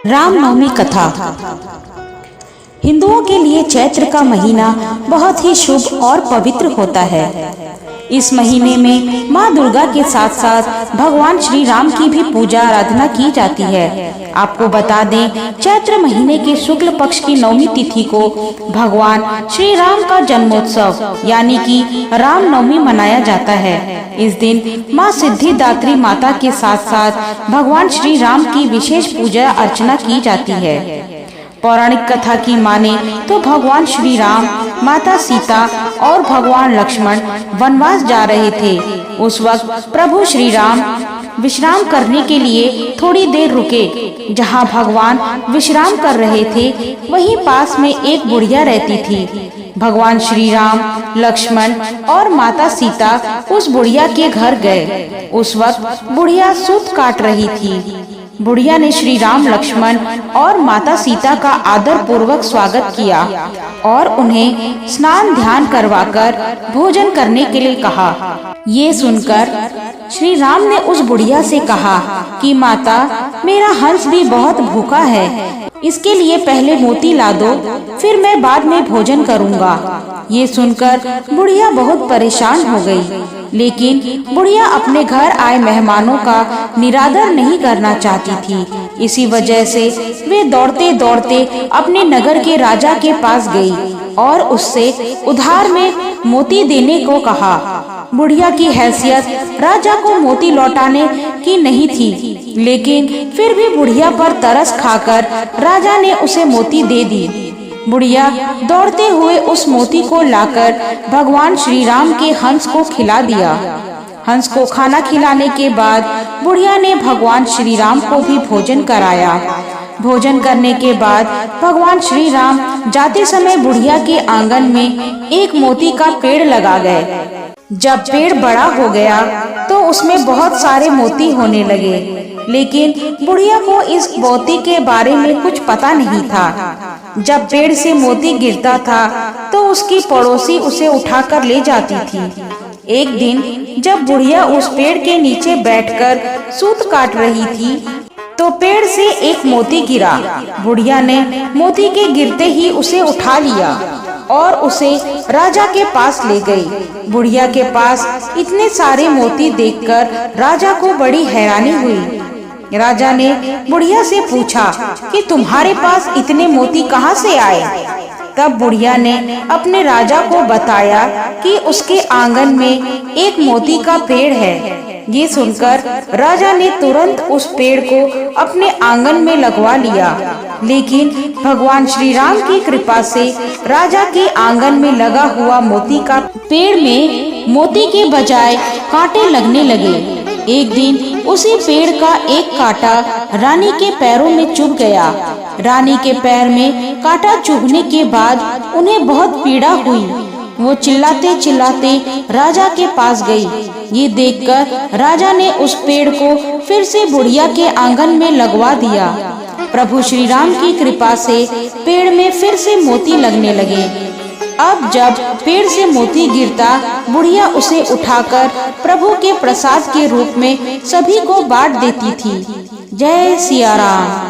रामनवमी कथा। हिंदुओं के लिए चैत्र का महीना बहुत ही शुभ और पवित्र होता है। इस महीने में माँ दुर्गा के साथ साथ भगवान श्री राम की भी पूजा आराधना की जाती है। आपको बता दें, चैत्र महीने के शुक्ल पक्ष की नवमी तिथि को भगवान श्री राम का जन्मोत्सव यानी कि रामनवमी मनाया जाता है। इस दिन माँ सिद्धिदात्री माता के साथ साथ भगवान श्री राम की विशेष पूजा अर्चना की जाती है। पौराणिक कथा की माने तो भगवान श्री राम, माता सीता और भगवान लक्ष्मण वनवास जा रहे थे। उस वक्त प्रभु श्री राम विश्राम करने के लिए थोड़ी देर रुके। जहां भगवान विश्राम कर रहे थे वहीं पास में एक बुढ़िया रहती थी। भगवान श्री राम, लक्ष्मण और माता सीता उस बुढ़िया के घर गए। उस वक्त बुढ़िया सूत काट रही थी। बुढ़िया ने श्री राम, लक्ष्मण और माता सीता का आदर पूर्वक स्वागत किया और उन्हें स्नान ध्यान करवाकर भोजन करने के लिए कहा। ये सुनकर श्री राम ने उस बुढ़िया से कहा कि माता, मेरा हंस भी बहुत भूखा है, इसके लिए पहले मोती ला दो, फिर मैं बाद में भोजन करूँगा। ये सुनकर बुढ़िया बहुत परेशान हो गई, लेकिन बुढ़िया अपने घर आए मेहमानों का निरादर नहीं करना चाहती थी। इसी वजह से वे दौड़ते दौड़ते अपने नगर के राजा के पास गई और उससे उधार में मोती देने को कहा। बुढ़िया की हैसियत राजा को मोती लौटाने की नहीं थी, लेकिन फिर भी बुढ़िया पर तरस खाकर राजा ने उसे मोती दे दी। बुढ़िया दौड़ते हुए उस मोती को लाकर भगवान श्री राम के हंस को खिला दिया। हंस को खाना खिलाने के बाद बुढ़िया ने भगवान श्री राम को भी भोजन कराया। भोजन करने के बाद भगवान श्री राम जाते समय बुढ़िया के आंगन में एक मोती का पेड़ लगा गए। जब पेड़ बड़ा हो गया तो उसमें बहुत सारे मोती होने लगे, लेकिन बुढ़िया को इस मोती के बारे में कुछ पता नहीं था। जब पेड़ से मोती गिरता था तो उसकी पड़ोसी उसे उठाकर ले जाती थी। एक दिन जब बुढ़िया उस पेड़ के नीचे बैठकर सूत काट रही थी तो पेड़ से एक मोती गिरा। बुढ़िया ने मोती के गिरते ही उसे उठा लिया और उसे राजा के पास ले गई। बुढ़िया के पास इतने सारे मोती देखकर राजा को बड़ी हैरानी हुई। राजा ने बुढ़िया से पूछा कि तुम्हारे पास इतने मोती कहाँ से आए? तब बुढ़िया ने अपने राजा को बताया कि उसके आंगन में एक मोती का पेड़ है। ये सुनकर राजा ने तुरंत उस पेड़ को अपने आंगन में लगवा लिया, लेकिन भगवान श्री राम की कृपा से राजा के आंगन में लगा हुआ मोती का पेड़ में मोती के बजाय कांटे लगने लगे। एक दिन उसी पेड़ का एक कांटा रानी के पैरों में चुभ गया। रानी के पैर में कांटा चुभने के बाद उन्हें बहुत पीड़ा हुई। वो चिल्लाते चिल्लाते राजा के पास गई। ये देखकर राजा ने उस पेड़ को फिर से बुढ़िया के आंगन में लगवा दिया। प्रभु श्री राम की कृपा से पेड़ में फिर से मोती लगने लगे। अब जब पेड़ से मोती गिरता, बुढ़िया उसे उठाकर प्रभु के प्रसाद के रूप में सभी को बांट देती थी। जय सिया राम।